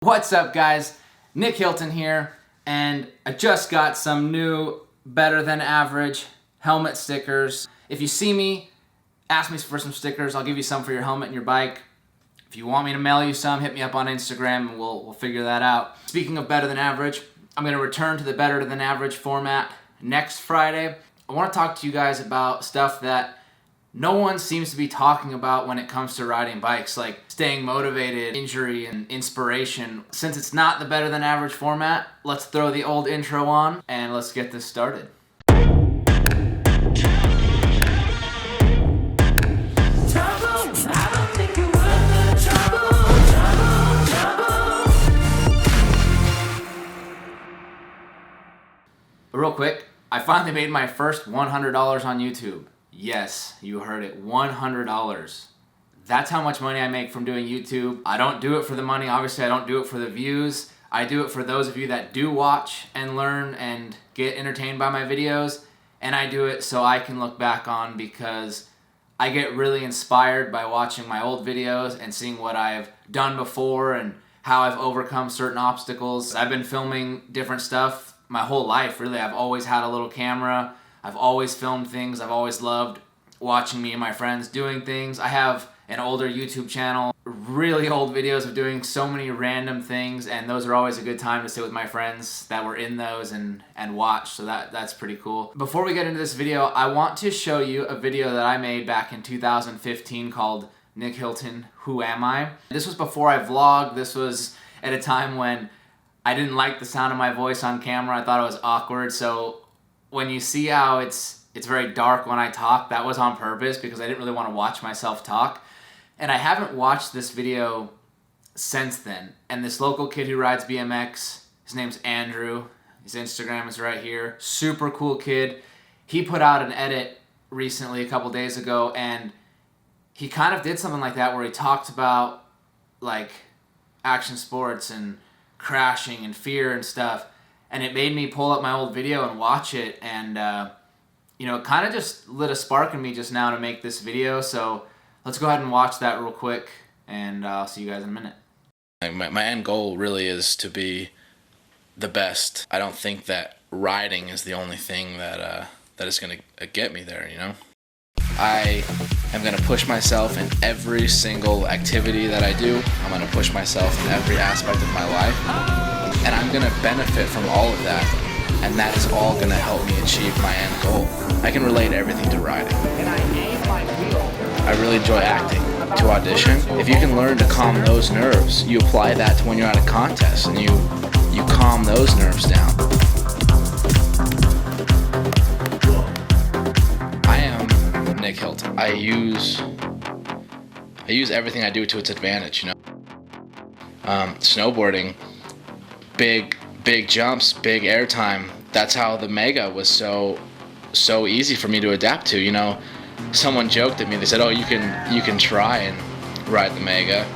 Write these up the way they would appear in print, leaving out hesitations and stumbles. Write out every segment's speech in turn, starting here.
What's up, guys? Nick Hilton here, and I just got some new better than average helmet stickers. If you see me, ask me for some stickers. I'll give you some for your helmet and your bike. If you want me to mail you some, hit me up on Instagram and we'll figure that out. Speaking of better than average, I'm going to return to the better than average format next Friday. I want to talk to you guys about stuff that no one seems to be talking about when it comes to riding bikes, like staying motivated, injury, and inspiration. Since it's not the better than average format, let's throw the old intro on and let's get this started. Real quick, I finally made my first $100 on YouTube. Yes, you heard it, $100. That's how much money I make from doing YouTube. I don't do it for the money, obviously I don't do it for the views. I do it for those of you that do watch and learn and get entertained by my videos. And I do it so I can look back on, because I get really inspired by watching my old videos and seeing what I've done before and how I've overcome certain obstacles. I've been filming different stuff my whole life, really. I've always had a little camera. I've always filmed things. I've always loved watching me and my friends doing things. I have an older YouTube channel, really old videos of doing so many random things, and those are always a good time to sit with my friends that were in those and watch, so that's pretty cool. Before we get into this video, I want to show you a video that I made back in 2015 called Nick Hilton, Who Am I? This was before I vlogged. This was at a time when I didn't like the sound of my voice on camera. I thought it was awkward, so when you see how it's very dark when I talk, that was on purpose because I didn't really want to watch myself talk. And I haven't watched this video since then. And this local kid who rides BMX, his name's Andrew. His Instagram is right here. Super cool kid. He put out an edit recently, a couple days ago, and he kind of did something like that where he talked about like action sports and crashing and fear and stuff. And it made me pull up my old video and watch it, and it kind of just lit a spark in me just now to make this video. So let's go ahead and watch that real quick, and I'll see you guys in a minute. My end goal really is to be the best. I don't think that riding is the only thing that is going to get me there, you know? I am going to push myself in every single activity that I do. I'm going to push myself in every aspect of my life, and I'm going to benefit from all of that, and that is all going to help me achieve my end goal. I can relate everything to riding. I really enjoy acting. To audition, if you can learn to calm those nerves, you apply that to when you're at a contest, and you calm those nerves down. I am Nick Hilton. I use everything I do to its advantage, you know. Snowboarding, big jumps, big airtime. That's how the Mega was so easy for me to adapt to, you know. Someone joked at me, they said, "Oh, you can try and ride the Mega."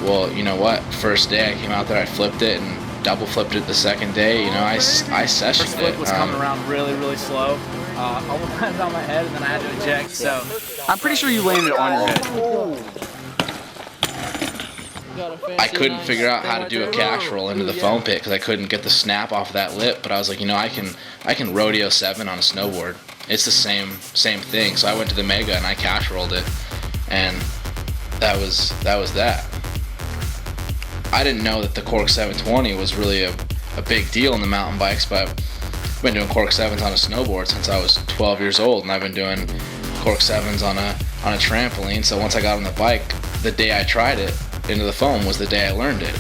Well, you know what? First day I came out there, I flipped it and double flipped it the second day. You know, I sessioned First flip it. was coming around really slow. Almost landed on my head, and then I had to eject. So I'm pretty sure you landed on your head. I couldn't figure out how to do a cash roll into the foam pit because I couldn't get the snap off of that lip. But I was like, I can rodeo 7 on a snowboard. It's the same thing. So I went to the Mega and I cash rolled it, and that was that. I didn't know that the Cork 720 was really a big deal in the mountain bikes, but I've been doing Cork 7s on a snowboard since I was 12 years old, and I've been doing Cork 7s on a trampoline. So once I got on the bike, the day I tried it into the foam was the day I learned it.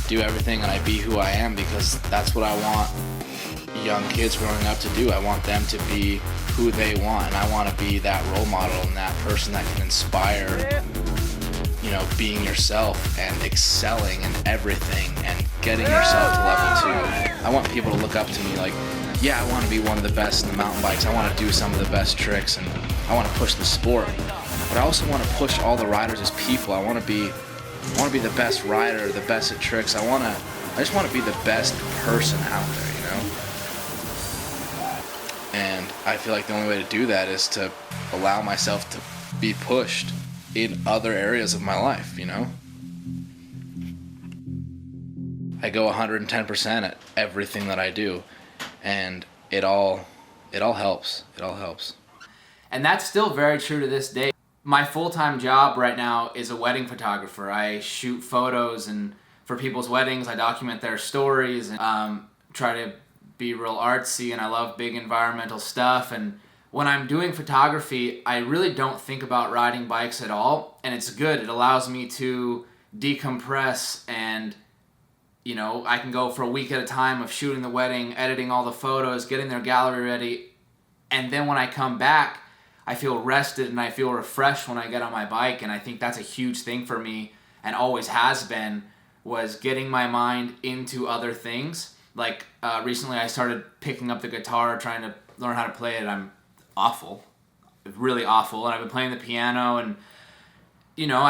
Do everything and I be who I am, because that's what I want young kids growing up to do. I want them to be who they want, and I want to be that role model and that person that can inspire, being yourself and excelling in everything and getting yourself to level 2. I want people to look up to me like, yeah, I want to be one of the best in the mountain bikes. I want to do some of the best tricks, and I want to push the sport. But I also want to push all the riders as people. I want to be the best rider, the best at tricks. I just want to be the best person out there, you know? And I feel like the only way to do that is to allow myself to be pushed in other areas of my life, you know? I go 110% at everything that I do, and it all helps. It all helps. And that's still very true to this day. My full-time job right now is a wedding photographer. I shoot photos and for people's weddings. I document their stories and try to be real artsy, and I love big environmental stuff. And when I'm doing photography, I really don't think about riding bikes at all, and it's good. It allows me to decompress, and you know, I can go for a week at a time of shooting the wedding, editing all the photos, getting their gallery ready, and then when I come back, I feel rested and I feel refreshed when I get on my bike. And I think that's a huge thing for me, and always has been, was getting my mind into other things. Like recently I started picking up the guitar, trying to learn how to play it. I'm awful, really awful. And I've been playing the piano, and you know,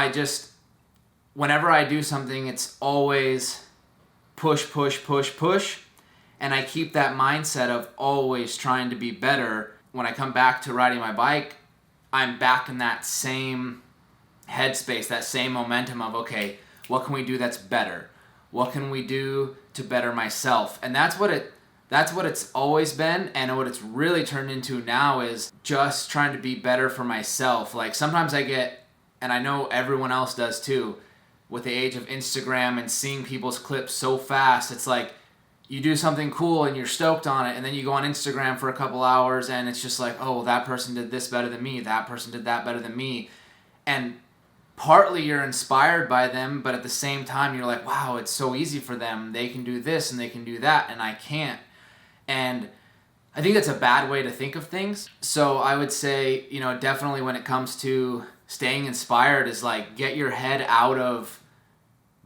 whenever I do something, it's always push, push, push, push. And I keep that mindset of always trying to be better. When I come back to riding my bike, I'm back in that same headspace, that same momentum of, okay, what can we do that's better? What can we do to better myself? And that's what it's always been, and what it's really turned into now is just trying to be better for myself. Like sometimes I get, and I know everyone else does too, with the age of Instagram and seeing people's clips so fast, it's like you do something cool and you're stoked on it, and then you go on Instagram for a couple hours and it's just like, oh, well, that person did this better than me, that person did that better than me. And partly you're inspired by them, but at the same time you're like, wow, it's so easy for them. They can do this and they can do that, and I can't. And I think that's a bad way to think of things. So I would say, you know, definitely when it comes to staying inspired is like, get your head out of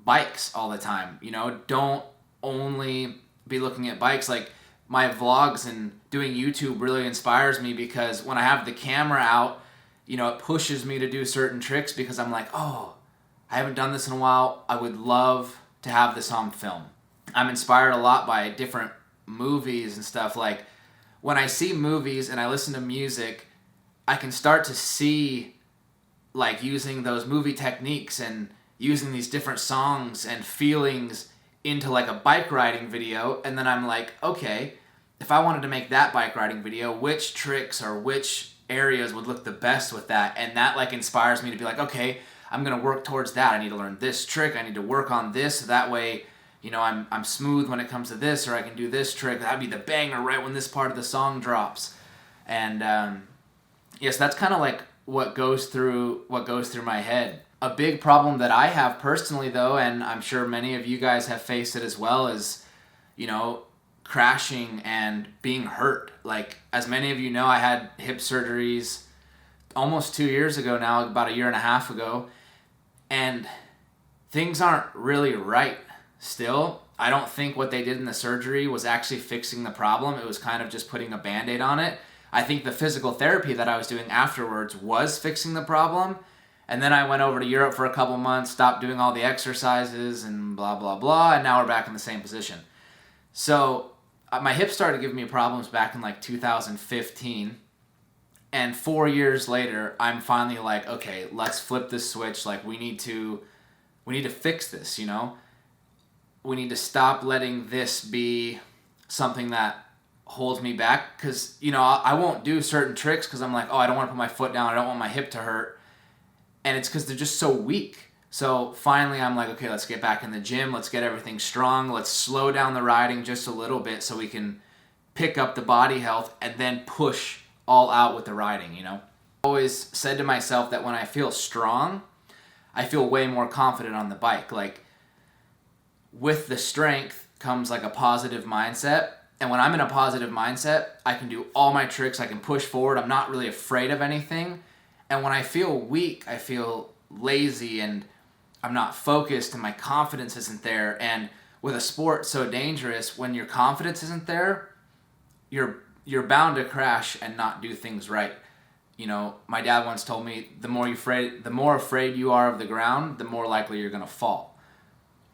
bikes all the time. You know, don't only be looking at bikes. Like my vlogs and doing YouTube really inspires me, because when I have the camera out, you know, it pushes me to do certain tricks, because I'm like, oh, I haven't done this in a while. I would love to have this on film. I'm inspired a lot by different movies and stuff. Like when I see movies and I listen to music, I can start to see like using those movie techniques and using these different songs and feelings into like a bike riding video. And then I'm like, okay, if I wanted to make that bike riding video, which tricks or which areas would look the best with that? And that like inspires me to be like, okay, I'm going to work towards that. I need to learn this trick. I need to work on this. So that way, you know, I'm smooth when it comes to this, or I can do this trick. That'd be the banger right when this part of the song drops. And yes, that's kind of like what goes through my head. A big problem that I have personally though, and I'm sure many of you guys have faced it as well, is, you know, crashing and being hurt. Like as many of you know, I had hip surgeries almost 2 years ago now, about a year and a half ago, and things aren't really right still. I don't think what they did in the surgery was actually fixing the problem. It was kind of just putting a Band-Aid on it. I think the physical therapy that I was doing afterwards was fixing the problem. And then I went over to Europe for a couple months, stopped doing all the exercises and blah, blah, blah. And now we're back in the same position. So my hip started giving me problems back in like 2015. And 4 years later, I'm finally like, okay, let's flip this switch. Like we need to fix this, you know? We need to stop letting this be something that holds me back, because you know I won't do certain tricks because I'm like, oh, I don't want to put my foot down, I don't want my hip to hurt, and it's because they're just so weak. So finally I'm like, okay, let's get back in the gym, let's get everything strong, let's slow down the riding just a little bit so we can pick up the body health and then push all out with the riding, you know? I always said to myself that when I feel strong, I feel way more confident on the bike. Like with the strength comes like a positive mindset. And when I'm in a positive mindset, I can do all my tricks, I can push forward, I'm not really afraid of anything. And when I feel weak, I feel lazy and I'm not focused and my confidence isn't there. And with a sport so dangerous, when your confidence isn't there, you're bound to crash and not do things right. You know, my dad once told me, the more afraid you are of the ground, the more likely you're going to fall,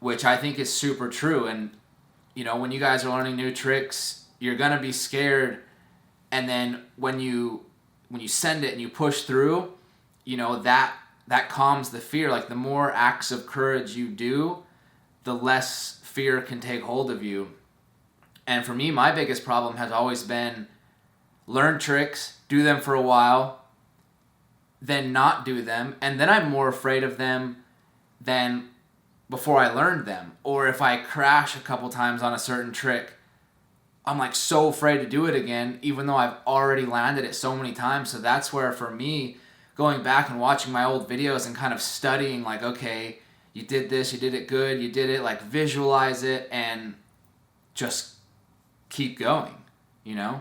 which I think is super true. And you know, when you guys are learning new tricks, you're going to be scared. And then when you send it and you push through, you know, that that calms the fear. Like the more acts of courage you do, the less fear can take hold of you. And for me, my biggest problem has always been learn tricks, do them for a while, then not do them, and then I'm more afraid of them than before I learned them. Or if I crash a couple times on a certain trick, I'm like so afraid to do it again, even though I've already landed it so many times. So that's where, for me, going back and watching my old videos and kind of studying, like, okay, you did this, you did it good, you did it, like visualize it and just keep going, you know?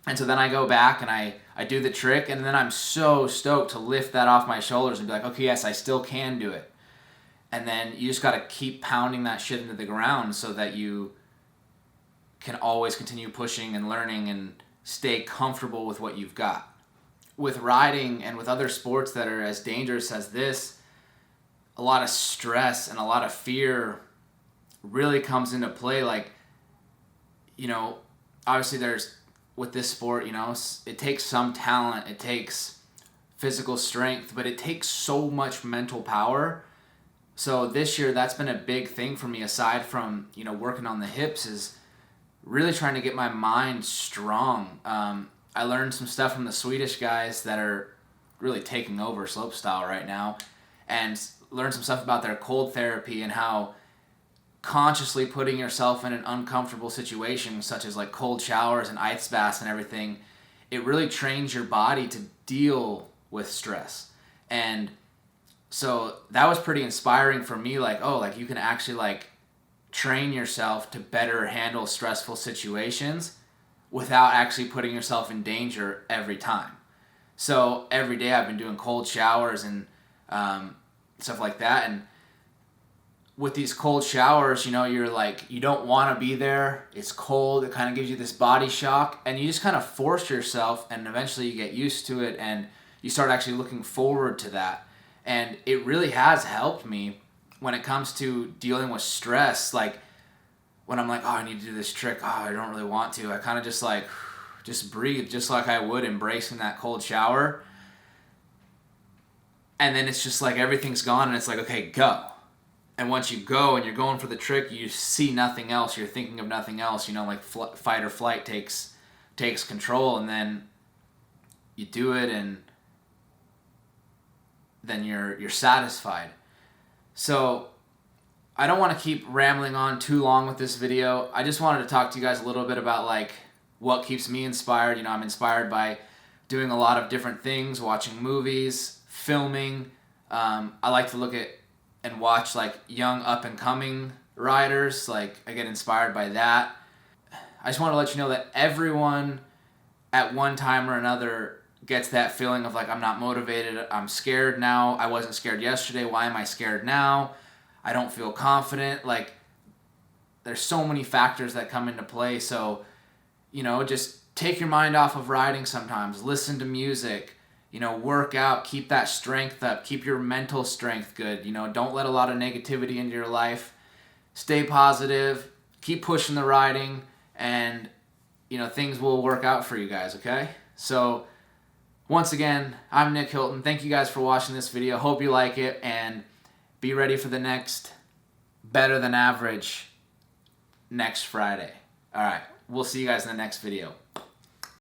And so then I go back and I do the trick, and then I'm so stoked to lift that off my shoulders and be like, okay, yes, I still can do it. And then you just got to keep pounding that shit into the ground so that you can always continue pushing and learning and stay comfortable with what you've got. With riding and with other sports that are as dangerous as this, a lot of stress and a lot of fear really comes into play. Like, you know, obviously with this sport, you know, it takes some talent, it takes physical strength, but it takes so much mental power. So this year, that's been a big thing for me, aside from, you know, working on the hips, is really trying to get my mind strong. I learned some stuff from the Swedish guys that are really taking over slopestyle right now, and learned some stuff about their cold therapy and how consciously putting yourself in an uncomfortable situation, such as like cold showers and ice baths and everything, it really trains your body to deal with stress. And so that was pretty inspiring for me, like, oh, like you can actually like train yourself to better handle stressful situations without actually putting yourself in danger every time. So every day I've been doing cold showers and stuff like that. And with these cold showers, you know, you're like, you don't want to be there. It's cold. It kind of gives you this body shock, and you just kind of force yourself, and eventually you get used to it, and you start actually looking forward to that. And it really has helped me when it comes to dealing with stress. Like when I'm like, oh, I need to do this trick. Oh, I don't really want to. I kind of just like, just breathe, just like I would embracing that cold shower. And then it's just like everything's gone, and it's like, okay, go. And once you go and you're going for the trick, you see nothing else. You're thinking of nothing else. You know, like fight or flight takes control, and then you do it, and then you're satisfied. So I don't want to keep rambling on too long with this video. I just wanted to talk to you guys a little bit about like what keeps me inspired. You know, I'm inspired by doing a lot of different things, watching movies, filming. I like to look at and watch like young up and coming riders. Like I get inspired by that. I just want to let you know that everyone at one time or another gets that feeling of like, I'm not motivated, I'm scared now, I wasn't scared yesterday, why am I scared now? I don't feel confident. Like there's so many factors that come into play. So, you know, just take your mind off of riding sometimes, listen to music, you know, work out, keep that strength up, keep your mental strength good, you know, don't let a lot of negativity into your life, stay positive, keep pushing the riding, and, you know, things will work out for you guys, okay? So, once again, I'm Nick Hilton. Thank you guys for watching this video. Hope you like it, and be ready for the next Better Than Average next Friday. All right, we'll see you guys in the next video.